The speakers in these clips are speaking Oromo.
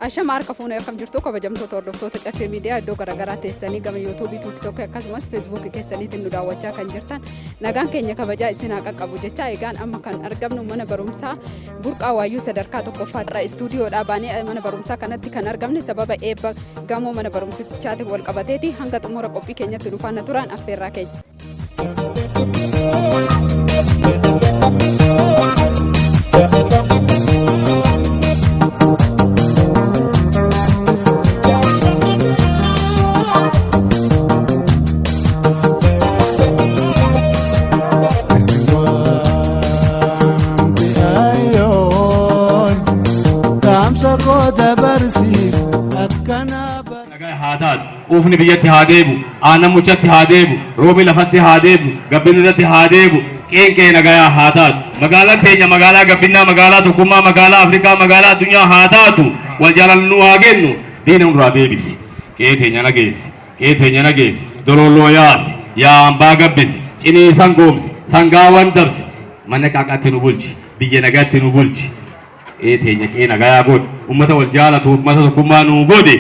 Asha marka fuuna akkam jirtu kabajamtoota hordoftoota caffee miidiyaa iddoo garaagaraa teessanii gama YouTube, TikTok akkasumas Facebook keessaniitiin nu daawwachaa kan jirtan nagaan keenya kabajaa isin haa qaqqabu jecha eegaan amma kan argamnu mana barumsaa Burqaa Waayyuu sadarkaa tokkoffaa irraa istuudiyoodhaa baanee mana barumsaa kanatti kan argamne sababa eebba gamoo mana barumsichaatiif wal qabateeti hanga xumura qophii keenyatti dhufaana turan affeerraa keenya. Ufni biyyatti haa deebu, aannan muchatti haa deebu, roobi lafatti haa deebu, gabbinni irratti haa deebu, qeenqee nagayaa haa taatu. Magaalaa keenya magaalaa gabbinaa, magaalaa tokkummaa, magaalaa Afrikaa, magaalaa addunyaa haa taatu. Wal jaalallu haa kennu. Diina nurraa deebisi. Qe'ee teenya nageessi. Qe'ee teenya nageessi. Dololloo yaasi. Yaa hambaa gabbisi. Ciniisan goomsi. Sangaawwan dabsi. Mana qaaqatti nu bulchi. Biyya nagaatti nu bulchi. Qe'ee teenya qe'ee nagayaa godhi. Uummata wal jaalatu, uummata tokkummaa nuu godhi.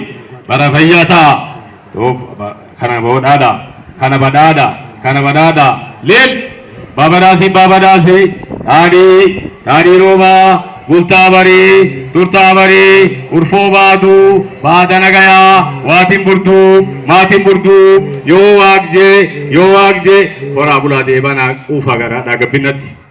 Bara fayyaa ta'a. Kana badada lil babadasi tadi roba gultabari turtabari urfobatu badanagaya watin burdu yo agje ora bulade bana ufagara daga binati.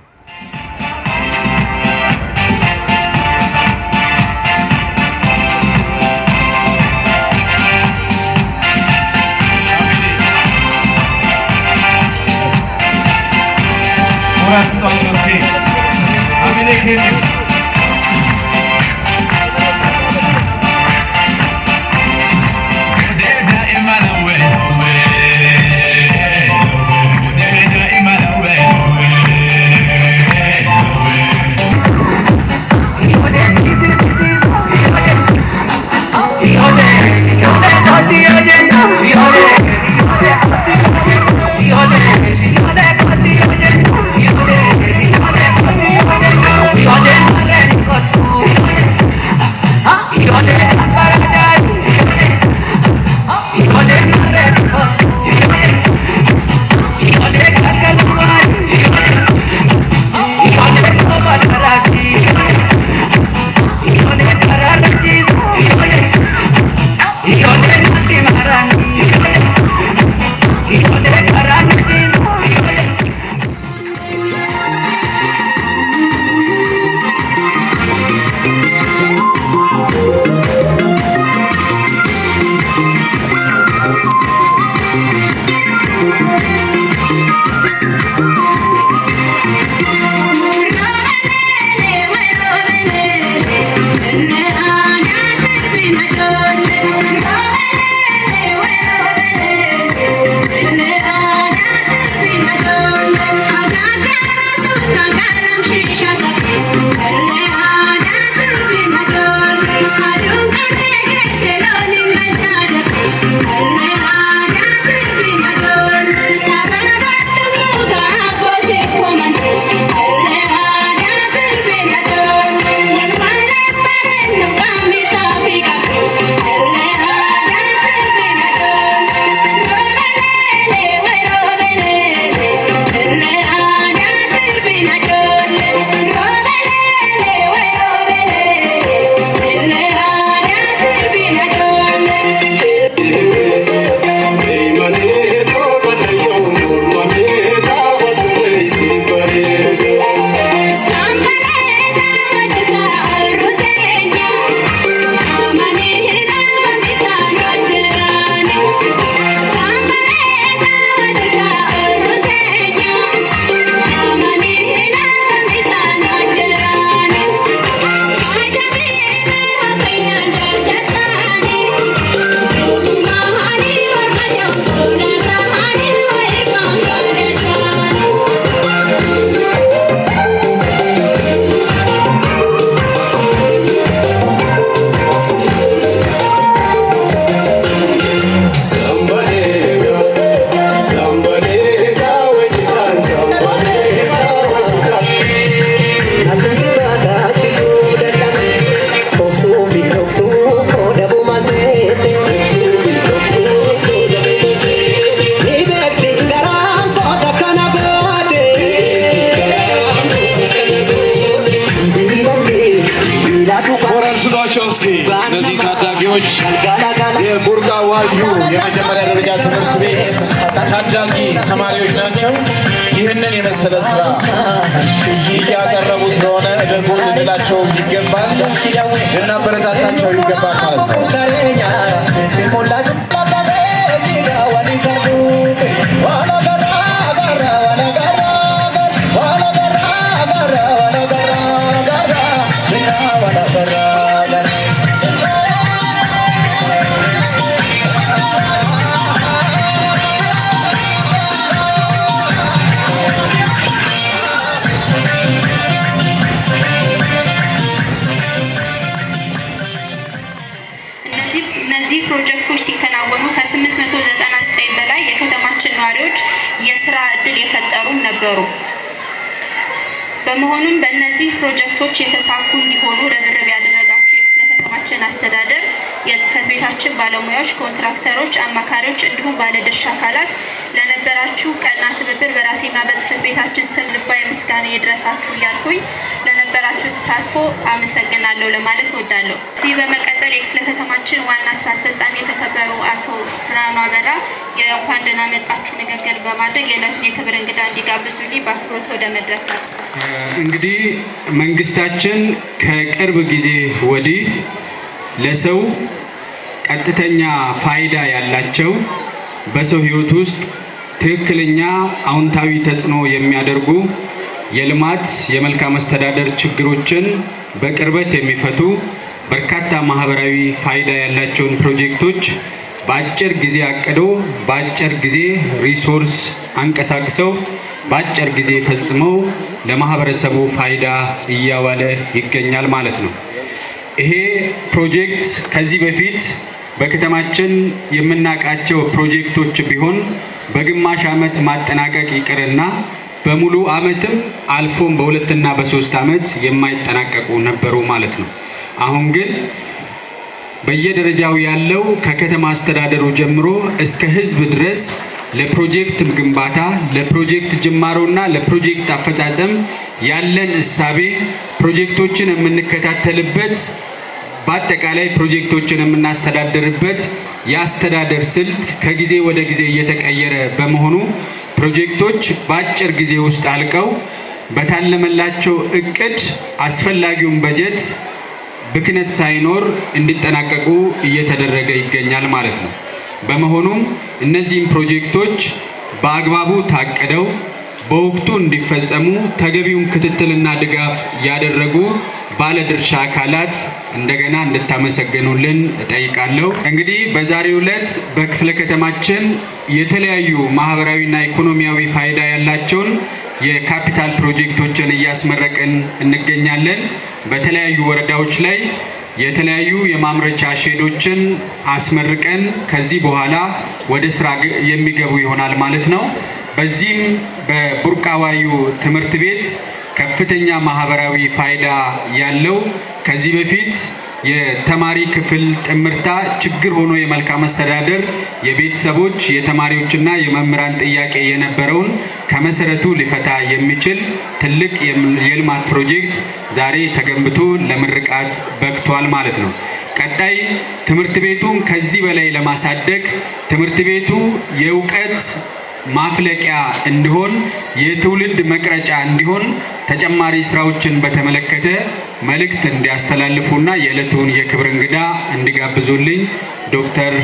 እስኪ እነዚህ ታዳጊዎች የቡርቃ ዋዩ የመጀመሪያ ደረጃ ትምህርት ቤት ታዳጊ ተማሪዎች ናቸው። ይህንን የመሰለ ስራ እያቀረቡ ስለሆነ እደጉ ልንላቸው ይገባል፣ ልናበረታታቸው ይገባል ማለት ነው። እነዚህ ፕሮጀክቶች ሲከናወኑ ከ899 በላይ የከተማችን ነዋሪዎች የስራ እድል የፈጠሩ ነበሩ። በመሆኑም በእነዚህ ፕሮጀክቶች የተሳኩ እንዲሆኑ ርብርብ ያደረጋችሁ የክፍለ ከተማችን አስተዳደር፣ የጽህፈት ቤታችን ባለሙያዎች፣ ኮንትራክተሮች፣ አማካሪዎች እንዲሁም ባለድርሻ አካላት ለነበራችሁ ቀና ትብብር በራሴና በጽህፈት ቤታችን ስም ልባዊ ምስጋና ይድረሳችሁ እያልኩኝ ለነበራችሁ ተሳትፎ አመሰግናለሁ ለማለት እወዳለሁ። እዚህ በመቀጠል የክፍለ ከተማችን ዋና ስራ አስፈጻሚ የተከበሩ አቶ ብርሃኑ አበራ የእንኳን ደህና መጣችሁ ንግግር በማድረግ የዕለቱን የክብር እንግዳ እንዲጋብዙልኝ በአክብሮት ወደ መድረክ ጋብዛለሁ። እንግዲህ መንግስታችን ከቅርብ ጊዜ ወዲህ ለሰው ቀጥተኛ ፋይዳ ያላቸው በሰው ህይወት ውስጥ ትክክለኛ አዎንታዊ ተጽዕኖ የሚያደርጉ የልማት የመልካም አስተዳደር ችግሮችን በቅርበት የሚፈቱ በርካታ ማህበራዊ ፋይዳ ያላቸውን ፕሮጀክቶች በአጭር ጊዜ አቅዶ በአጭር ጊዜ ሪሶርስ አንቀሳቅሰው በአጭር ጊዜ ፈጽመው ለማህበረሰቡ ፋይዳ እያዋለ ይገኛል ማለት ነው። ይሄ ፕሮጀክት ከዚህ በፊት በከተማችን የምናውቃቸው ፕሮጀክቶች ቢሆን በግማሽ ዓመት ማጠናቀቅ ይቅርና በሙሉ ዓመትም አልፎም በሁለትና በሶስት ዓመት የማይጠናቀቁ ነበሩ ማለት ነው። አሁን ግን በየደረጃው ያለው ከከተማ አስተዳደሩ ጀምሮ እስከ ህዝብ ድረስ ለፕሮጀክት ግንባታ፣ ለፕሮጀክት ጅማሮና ለፕሮጀክት አፈጻጸም ያለን እሳቤ ፕሮጀክቶችን የምንከታተልበት በአጠቃላይ ፕሮጀክቶችን የምናስተዳድርበት የአስተዳደር ስልት ከጊዜ ወደ ጊዜ እየተቀየረ በመሆኑ ፕሮጀክቶች በአጭር ጊዜ ውስጥ አልቀው በታለመላቸው እቅድ አስፈላጊውን በጀት ብክነት ሳይኖር እንዲጠናቀቁ እየተደረገ ይገኛል ማለት ነው። በመሆኑም እነዚህም ፕሮጀክቶች በአግባቡ ታቅደው በወቅቱ እንዲፈጸሙ ተገቢውን ክትትልና ድጋፍ ያደረጉ ባለድርሻ አካላት እንደገና እንድታመሰግኑልን እጠይቃለሁ። እንግዲህ በዛሬው ዕለት በክፍለ ከተማችን የተለያዩ ማህበራዊና ኢኮኖሚያዊ ፋይዳ ያላቸውን የካፒታል ፕሮጀክቶችን እያስመረቅን እንገኛለን። በተለያዩ ወረዳዎች ላይ የተለያዩ የማምረቻ ሼዶችን አስመርቀን ከዚህ በኋላ ወደ ስራ የሚገቡ ይሆናል ማለት ነው። በዚህም በቡርቃ ዋዩ ትምህርት ቤት ከፍተኛ ማህበራዊ ፋይዳ ያለው ከዚህ በፊት የተማሪ ክፍል ጥምርታ ችግር ሆኖ የመልካም አስተዳደር የቤተሰቦች የተማሪዎችና የመምህራን ጥያቄ የነበረውን ከመሰረቱ ሊፈታ የሚችል ትልቅ የልማት ፕሮጀክት ዛሬ ተገንብቶ ለምርቃት በቅቷል ማለት ነው። ቀጣይ ትምህርት ቤቱን ከዚህ በላይ ለማሳደግ ትምህርት ቤቱ የእውቀት ማፍለቂያ እንዲሆን የትውልድ መቅረጫ እንዲሆን ተጨማሪ ስራዎችን በተመለከተ መልእክት እንዲያስተላልፉና የዕለቱን የክብር እንግዳ እንዲጋብዙልኝ ዶክተር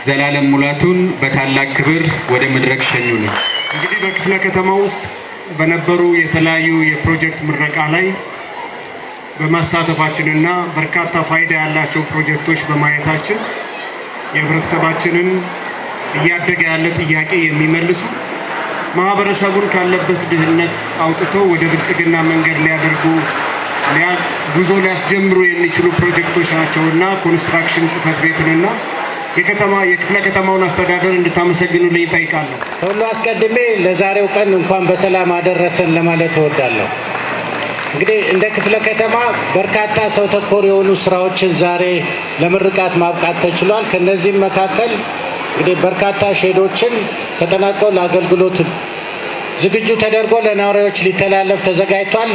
ዘላለም ሙላቱን በታላቅ ክብር ወደ መድረክ ሸኙልኝ። እንግዲህ በክፍለ ከተማ ውስጥ በነበሩ የተለያዩ የፕሮጀክት ምረቃ ላይ በመሳተፋችንና በርካታ ፋይዳ ያላቸው ፕሮጀክቶች በማየታችን የህብረተሰባችንን እያደገ ያለ ጥያቄ የሚመልሱ ማህበረሰቡን ካለበት ድህነት አውጥተው ወደ ብልጽግና መንገድ ሊያደርጉ ጉዞ ሊያስጀምሩ የሚችሉ ፕሮጀክቶች ናቸውና ኮንስትራክሽን ጽህፈት ቤትንና የክፍለ ከተማውን አስተዳደር እንድታመሰግኑልኝ እጠይቃለሁ። ከሁሉ አስቀድሜ ለዛሬው ቀን እንኳን በሰላም አደረሰን ለማለት እወዳለሁ። እንግዲህ እንደ ክፍለ ከተማ በርካታ ሰው ተኮር የሆኑ ስራዎችን ዛሬ ለምርቃት ማብቃት ተችሏል። ከነዚህም መካከል እንግዲህ በርካታ ሼዶችን ተጠናቀው ለአገልግሎት ዝግጁ ተደርጎ ለነዋሪዎች ሊተላለፍ ተዘጋጅቷል።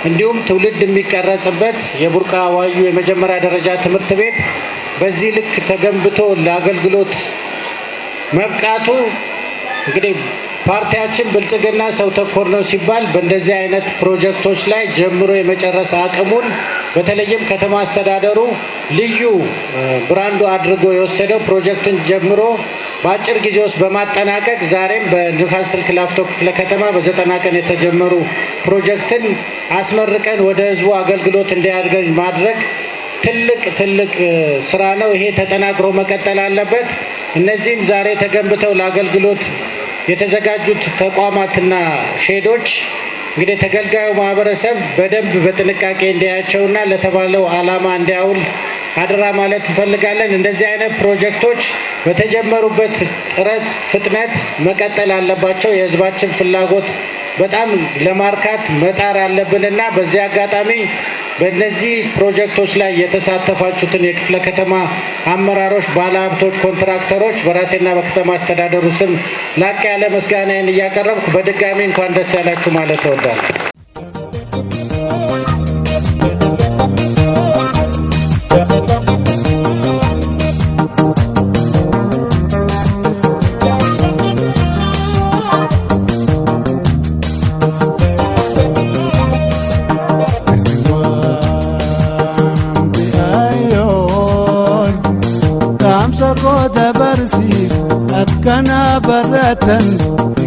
እንዲሁም ትውልድ የሚቀረጽበት የቡርቃ ዋዩ የመጀመሪያ ደረጃ ትምህርት ቤት በዚህ ልክ ተገንብቶ ለአገልግሎት መብቃቱ እንግዲህ ፓርቲያችን ብልጽግና ሰው ተኮር ነው ሲባል በእንደዚህ አይነት ፕሮጀክቶች ላይ ጀምሮ የመጨረስ አቅሙን በተለይም ከተማ አስተዳደሩ ልዩ ብራንዱ አድርጎ የወሰደው ፕሮጀክትን ጀምሮ በአጭር ጊዜ ውስጥ በማጠናቀቅ ዛሬም በንፋስ ስልክ ላፍቶ ክፍለ ከተማ በ90 ቀን የተጀመሩ ፕሮጀክትን አስመርቀን ወደ ህዝቡ አገልግሎት እንዲያደርግ ማድረግ ትልቅ ስራ ነው። ይሄ ተጠናክሮ መቀጠል አለበት። እነዚህም ዛሬ ተገንብተው ለአገልግሎት የተዘጋጁት ተቋማትና ሼዶች እንግዲህ ተገልጋዩ ማህበረሰብ በደንብ በጥንቃቄ እንዲያያቸውና ለተባለው ዓላማ እንዲያውል አደራ ማለት እንፈልጋለን። እንደዚህ አይነት ፕሮጀክቶች በተጀመሩበት ጥረት ፍጥነት መቀጠል አለባቸው። የህዝባችን ፍላጎት በጣም ለማርካት መጣር አለብንና በዚህ አጋጣሚ በእነዚህ ፕሮጀክቶች ላይ የተሳተፋችሁትን የክፍለ ከተማ አመራሮች፣ ባለሀብቶች፣ ኮንትራክተሮች በራሴና በከተማ አስተዳደሩ ስም ላቅ ያለ ምስጋናዬን እያቀረብኩ በድጋሚ እንኳን ደስ ያላችሁ ማለት እወዳለሁ።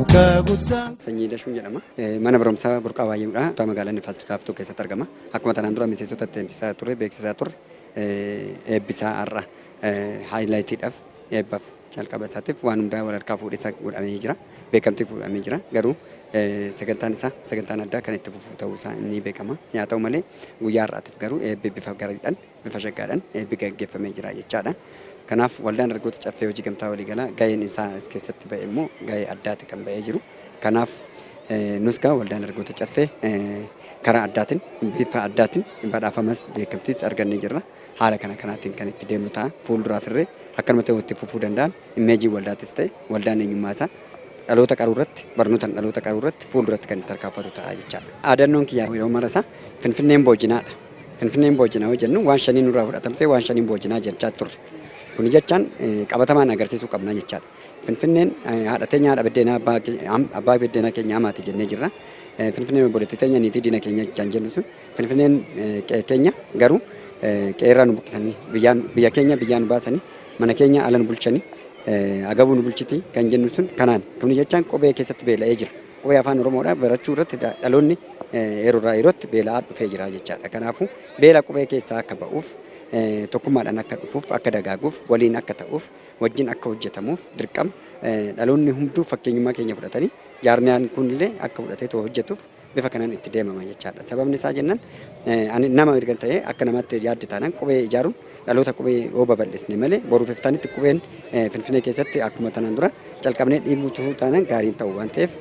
Sanyii Dashuun jedhama. Mana barumsaa Burqaa Waayyuudha. Kutaa magaalaa Nifaas Laaftuu keessatti argama. Akkuma tanaan dura miseensota deemsisaa ture, beeksisaa ture, eebbisaa har'a haayilaayitiidhaaf eebbaaf jalqaba isaatiif waan hundaa walharkaa fuudhee godhamee jira. Beekamtii fuudhamee jira. Garuu sagantaan isaa sagantaan addaa kan itti fufu ta'uu isaa ni beekama. Haa ta'u malee guyyaa har'aatiif garuu eebbi bifa gaariidhaan, bifa shaggaadhaan eebbi gaggeeffamee jira jechaadha. Kanaaf waldaan dargaggoota caffee hojii gamtaa waliigalaa gaheen isaa as keessatti ba'e immoo gahee addaati kan ba'ee jiru. Kanaaf nus gaa waldaan dargaggoota caffee karaa addaatiin bifa addaatiin badhaafamas beekamtiis argannee jirra. Haala kanaatiin kan itti deemnu ta'a. Fuulduraaf irree akkanumatti itti fufuu danda'an imeejii waldaatis ta'e waldaan eenyummaa isaa dhaloota qaruu irratti barnootaan dhaloota qaruu irratti fuulduratti kan itti tarkaanfatu ta'a jechaadha. Aadannoon kiyyaa yeroo marasaa Finfinneen boojinaadha. Finfinneen boojinaa jennu waan shanii nurraa fudhatamtee waan shanii boojinaa jechaa turre. Kun jechaan qabatamaan agarsiisuu qabna jechaadha. Finfinneen haadha teenya haadha biddeenaa abbaa biddeenaa keenya hamaati jennee jirra. Finfinneen obboleettii teenya niitii diina keenya jechaan jennu sun Finfinneen keenya garuu qeerraa nu buqqisanii biyya keenya biyyaa nu baasanii mana keenya ala nu bulchanii agabuu nu bulchiti kan jennu sun kanaan. Kun jechaan qubee keessatti beela'ee jira. Qubee afaan Oromoodhaa barachuu irratti dhaloonni yeroorraa yerootti beela'aa dhufee jira jechaadha. Kanaafuu beela qubee keessaa akka ba'uuf tokkummaadhaan akka dhufuuf akka dagaaguuf waliin akka ta'uuf wajjin akka hojjetamuuf dirqama dhaloonni hunduu fakkeenyummaa keenya fudhatanii jaarmiyaan kunillee akka fudhatee hojjetuuf bifa kanaan itti deemama jechaadha. Sababni isaa jennaan ani nama ergan ta'ee akka namaatti yaadde taanaan qubee ijaaruun dhaloota qubee yoo babal'isne malee boruuf iftanitti qubeen Finfinnee keessatti akkuma tanaan dura calqabnee dhiibuutu taanaan gaariin ta'u waan ta'eef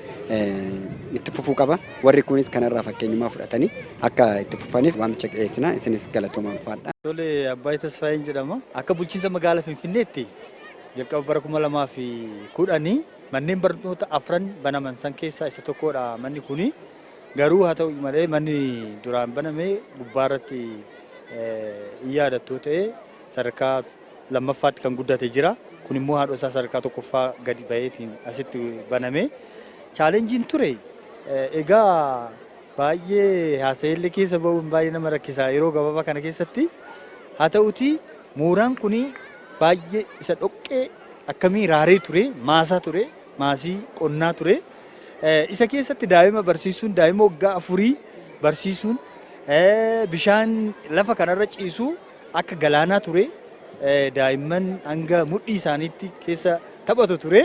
itti fufuu qaba. Warri kunis kanarraa fakkeenyummaa fudhatanii akka itti fufaniif waamicha dhiyeessina. Isinis galatoomaa ulfaadha. Tole Abbaay Tasfaayeen jedhama. Akka bulchiinsa magaalaa Finfinneetti jalqaba bara 2010 manneen barnoota afran banaman san keessaa isa tokkodha manni kuni. Garuu haa ta'u malee manni duraan baname gubbaarratti iyyadattuu ta'e sadarkaa lammaffaatti kan guddate jira. Kun immoo haadha isaa sadarkaa tokkoffaa gadi baheetiin asitti baname. Chaalenjiin ture egaa baay'ee haasa'ellee keessa ba'uun baay'ee nama rakkisaa yeroo gabaabaa kana keessatti. Haa ta'uti mooraan kun baay'ee isa dhoqqee akkamii raaree ture, maasaa ture, maasii qonnaa ture. Isa keessatti daa'ima barsiisuun daa'ima waggaa 4 barsiisuun bishaan lafa kanarra ciisu akka galaanaa ture. Daa'imman hanga mudhii isaaniitti keessa taphatu ture.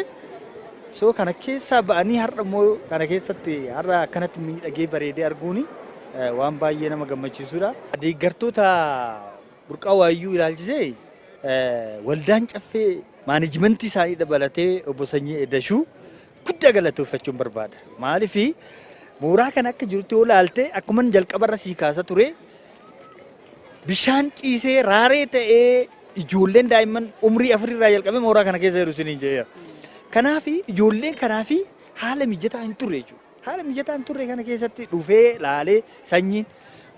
So kana keessaa ba'anii har'a immoo kana keessatti har'a akkanatti miidhagee bareedee arguun waan baay'ee nama gammachiisudha. Deeggartoota Burqaa Waayyuu ilaalchisee waldaan caffee maanajimentii isaanii dabalatee obbo Sanyii Edashuu guddaa galateeffachuun barbaada. Maaliif mooraa kana akka jirutti yoo ilaalte akkuma jalqabarra sii kaasa ture bishaan ciisee raaree ta'ee ijoolleen daa'imman umrii 4 irraa jalqabee mooraa kana keessa jiru isiniin jedheera. Kanaaf ijoolleen kanaaf haala mijataa hin turre jechuudha. haala mijataan turre kana keessatti dhufee laalee sanyiin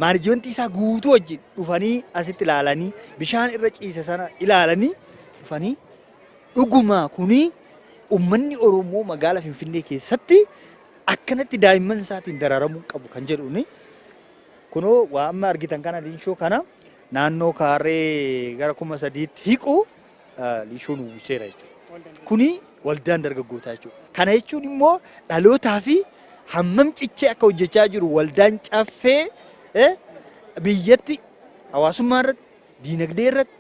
maanajimentii isaa guutuu wajjin dhufanii asitti ilaalanii bishaan irra ciise sana ilaalanii dhufanii dhuguma kuni uummanni Oromoo magaalaa Finfinnee keessatti akkanatti daa'imman isaatiin dararamuu qabu kan jedhuuni kunoo waan amma argitan kana liishoo kana naannoo kaaree gara 3,000tti hiqu liishoon uwwiseera jechuudha. Kuni waldaan dargaggootaa jechuudha. Kana jechuun immoo dhalootaa fi hammam cichee akka hojjechaa jiru waldaan caffee biyyatti hawaasummaa irratti, diinagdee irratti,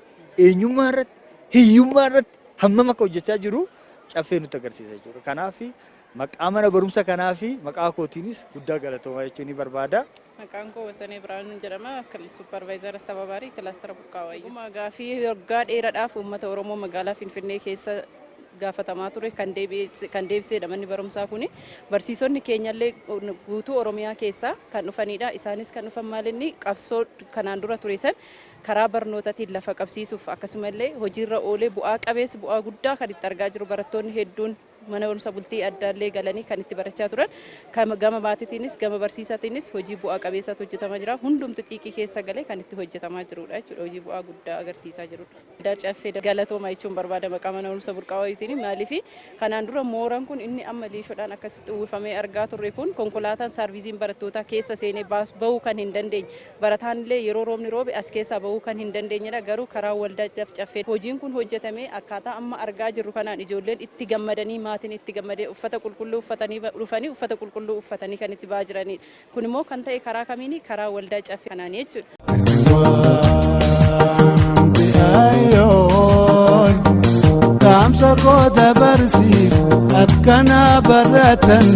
eenyummaa irratti, hiyyummaa irratti hammam akka hojjechaa jiru caffee nutti agarsiisa jechuudha. Kanaaf maqaa mana barumsa kanaa fi maqaa kootiinis guddaa galatoomaa jechuun ni barbaada. Maqaan koo Wasanee Birhaanuu jedhama. Supervisor Astafabaarii Kilaastara Burqaawwayyuu. Gaafii waggaa dheeraadhaaf uummata Oromoo magaalaa Finfinnee keessa gaafatamaa ture kan deebiseedha manni barumsaa kuni. Barsiisonni keenyallee guutuu Oromiyaa keessaa kan dhufanidha. Isaanis kan dhufan maalinni qabsoo kanaan dura ture san karaa barnootaatiin lafa qabsiisuuf akkasumallee hojiirra oolee bu'aa qabeessa bu'aa guddaa kan itti argaa jiru barattoonni hedduun mana barumsa bultii addaallee galanii kan itti barachaa turan gama maatiitiinis gama barsiisaatiinis hojii bu'aa qabeessaatu hojjetamaa jira. Hundumtu xiiqii keessa galee kan itti hojjetamaa jirudha jechuudha. Hojii bu'aa guddaa agarsiisaa jirudha. Waldaa Caffee galatooma jechuun barbaada maqaa mana barumsa Burqaawwayyuutiin maaliif kanaan dura mooraan kun inni amma liishoodhaan akkasitti uwwifamee argaa turre kun konkolaataan saarviziin barattootaa keessa seenee bahuu kan hin dandeenye barataanillee yeroo roobni roobe as keessaa bahuu kan hin dandeenyedha. Garuu karaa waldaa Caffee hojiin kun hojjetamee akkaataa amma argaa jirru kanaan ijoolleen itti gammadanii maatiin itti gammadee uffata qulqulluu uffatanii dhufanii uffata qulqulluu uffatanii kan itti ba'aa jiranidha. Kun immoo kan ta'e karaa kamiini karaa waldaa Caffee kanaanii jechuudha. Kaamsa goota barsiif akkana baratan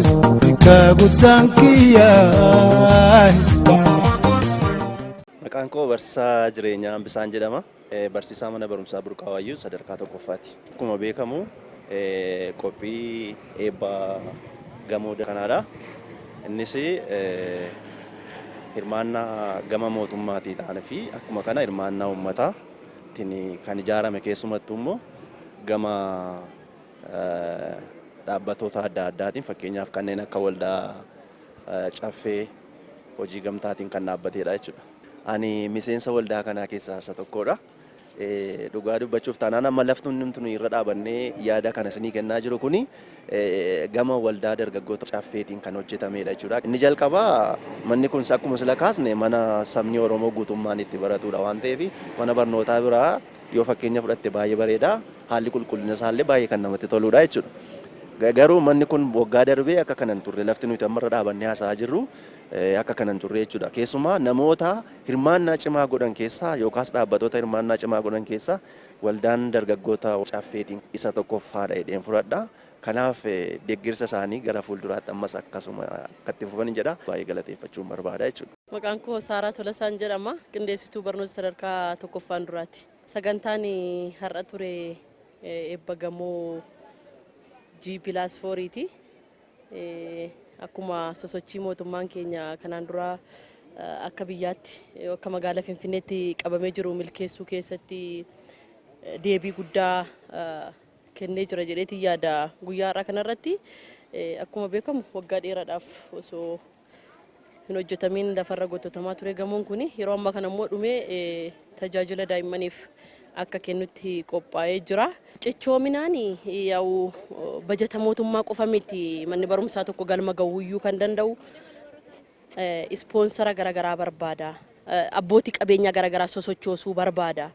tika guddaan kiyyaa. Maqaan koo Barsiisaa Jireenyaa Hambisaan jedhama. Barsiisaa mana barumsaa Burqaawwayyuu sadarkaa tokkoffaati. Akkuma beekamu qophii eebba gamoo kanaadha. Innis hirmaannaa gama mootummaatiidhaan fi akkuma kana hirmaannaa uummataatiin kan ijaarame keessumattuu immoo gama dhaabbattoota adda addaatiin fakkeenyaaf kanneen akka waldaa Caffee hojii gamtaatiin kan dhaabbatedha jechuudha. Ani miseensa waldaa kanaa keessaa isa tokkodha. Dhugaa dubbachuuf taanaan amma laftuun nuti irra dhaabannee yaada kana isinii kennaa jiru kuni gama waldaa dargaggoota Caffeetiin kan hojjetamedha jechuudha. Inni jalqabaa manni kun akkuma sila kaasne mana sabni Oromoo guutummaan itti baratudha waan ta'eef mana barnootaa biraa yoo fakkeenya fudhatte baay'ee bareeda. Haalli qulqullina isaallee baay'ee kan namatti toludha jechuudha. Garuu manni kun waggaa darbee akka kanan turre lafti nuti amma irra dhaabannee haasa'aa jirru akka kanan turre jechuudha. Keessumaa namoota hirmaannaa cimaa godhan keessaa yookaas dhaabbattoota hirmaannaa cimaa godhan keessaa waldaan dargaggoota Caffeetiin isa tokkoffaadha jedheen fudhadha. Kanaaf deeggarsa isaanii gara fuulduraatti ammas akkasuma akkatti fufan jedha. Baay'ee galateeffachuun barbaada jechuudha. Maqaan koo Saaraa Tolasaan jedhama. Qindeessituu barnoota sadarkaa tokkoffaan duraati. Sagantaan har'a ture eebba gamoo G+4ti. Akkuma sosochii mootummaan keenya kanaan dura akka biyyaatti akka magaalaa Finfinneetti qabamee jiru milkeessuu keessatti deebii guddaa kennee jira jedheetii yaada. Guyyaa har'aa kanarratti akkuma beekamu waggaa dheeraadhaaf osoo hin hojjetamiin lafarra gototamaa ture gamoon kun yeroo ammaa kana immoo dhumee tajaajila daa'immaniif akka kennutti qophaa'ee jira. Cichoominaan yaa'u bajata mootummaa qofa miti manni barumsaa tokko galma ga'uuyyuu kan danda'u ispoonsara garaagaraa barbaada. Abbootii qabeenyaa garaagaraa sosochoosuu barbaada.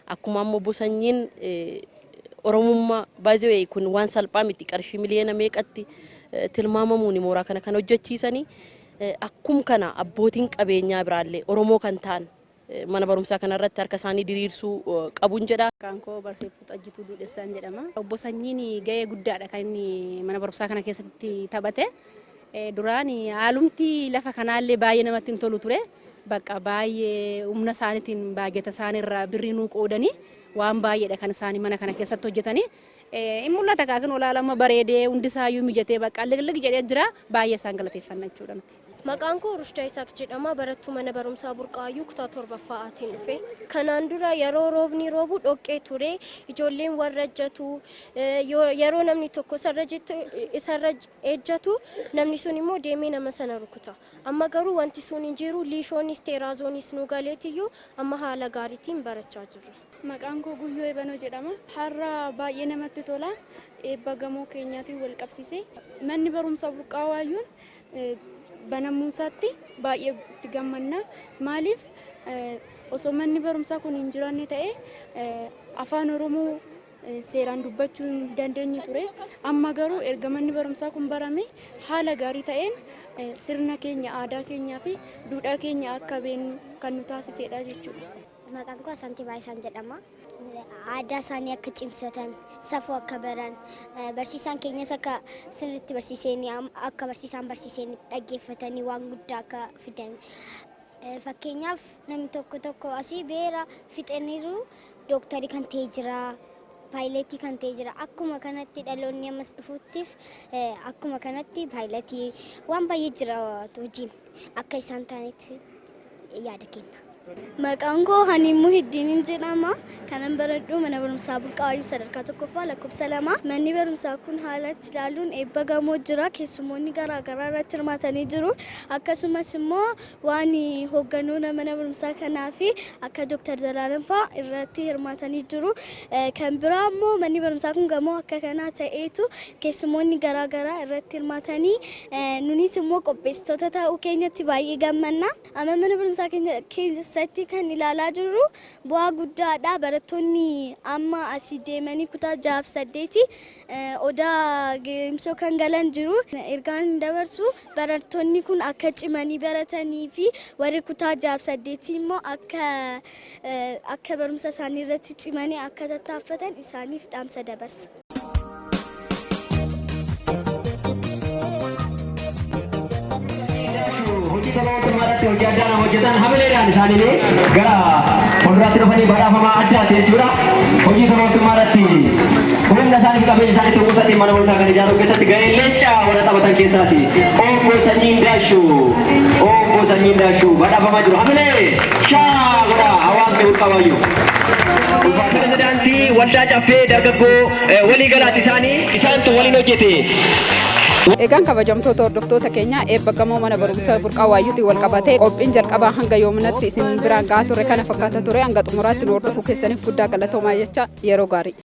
Akkuma ammoo bosanyiin Oromummaa baay'ee kun waan salphaa miti qarshii miliyoona meeqatti tilmaamamuun mooraa kana kan hojjechiisanii akkuma kana abbootiin qabeenyaa biraallee Oromoo kan ta'an mana barumsaa kanarratti harka isaanii diriirsuu qabuun jedha. Maqaan koo Barsiiftuu Xajjituu Duudhessaan jedhama. Obbo Sanyiin gahee guddaadha kan inni mana barumsaa kana keessatti taphate. Duraan haalumti lafa kanaallee baay'ee namatti hin tolu ture. Bakka baay'ee humna isaaniitiin baajata isaaniirraa birrii nuu qoodanii waan baay'eedha kan isaanii mana kana keessatti hojjetanii. mul'ata kan olaalama bareedee hundisaayyuu mijatee bakka liqliq jedhee jira baay'ee isaan galateeffannaa jechuudha nuti. Maqaan koo Rushdaa Isaaq jedhama. Barattuu mana barumsaa Burqaayyuu kutaa 7ffaatiin dhufe. Kanaan dura yeroo roobni roobu dhoqqee ture. Ijoolleen warra ejjatu yeroo namni tokko isarra ejjatu namni sun immoo deemee nama sana rukuta. Amma garuu wanti sun hin jiru liishoonis teeraazoonis nu galeetiyyuu amma haala gaariitiin barachaa jirra. Maqaan koo Guyyoo Ebanoo jedhama. Har'a baay'ee namatti tola. Eebba gamoo keenyaatiin wal qabsiise. Manni barumsaa Burqaayyuun banamuusaatti baay'ee itti gammanna. Maaliif osoo manni barumsaa kun hin jiraanne ta'e afaan Oromoo seeraan dubbachuu hin dandeenye ture. Amma garuu erga manni barumsaa kun barame haala gaarii ta'een sirna keenya, aadaa keenyaa fi duudhaa keenya akka beeknu kan nu taasisedha jechuudha. Maqaan koo Asantii Baay'isaan jedhama. Aadaa isaanii akka cimsatan, safuu akka baran, barsiisaan keenyas akka sirriitti barsiisanii akka barsiisaan barsiisanii dhaggeeffatanii waan guddaa akka fidan. Fakkeenyaaf namni tokko asii beera fixaniiru dooktarii kan ta'e jira, paayileetii kan ta'e jira. Akkuma kanatti dhaloonni ammas dhufuuttiif akkuma kanatti paayileetii waan baay'ee jira hojiin akka isaan ta'anitti yaada kenna. Maqaan koo Haniin Muhiddiin jedhama. Kanan baradhu mana barumsaa Burqaayyuu sadarkaa 1ffaa lakkoofsa 2. Manni barumsaa kun haala itti ilaaluun eebba gamoo jira. Keessummoonni garaagaraa irratti hirmaatanii jiru. Akkasumas immoo waan hoogganoota mana barumsaa kanaa fi akka Dr. Zalaalam fa'aa irratti hirmaatanii jiru. Kan biraa immoo manni barumsaa kun gamoo akka kanaa ta'eetu keessummoonni garaagaraa irratti hirmaatanii nunis immoo qopheessitoota ta'uu keenyatti baay'ee gammanna. Amma mana barumsaa keenya satti kan ilaalaa jirru bu'aa guddaadha. Barattoonni amma asii deemanii kutaa 6-8 odaa geemsoo kan galan jiru. Ergaan dabarsu barattoonni kun akka cimanii baratanii fi warri kutaa 6-8 immoo akka barumsa isaanii irratti cimanii akka tattaaffatan isaaniif dhaamsa dabarsa. hojii addaa nama hojjetan hamileedhaan isaanii gara fuulduraatti dhufanii badhaafama addaati jechuudha. Hojii mootummaa irratti humna isaanii qabeenya isaanii tokkosatti mana barumsaa kan ijaaruu keessatti gahee leencaa warra taphatan keessaati. Obbo Sanyiin Daashuu badhaafamaa jiru. Hamilee shaa godha hawaasni Burqaayyuu. Pirezidaantii waldaa caffee dargaggoo waliigalaati isaantu waliin hojjete. Egaan kabajamtoota hordoftoota keenya eebba gamoo mana barumsaa Burqaayyuutiin wal qabatee qophiin jalqabaa hanga yoominatti isin biraan gahaa ture kana fakkaata ture. Hanga xumuraatti nu hordofuu keessaniif guddaa galatoomaa jecha yeroo gaarii.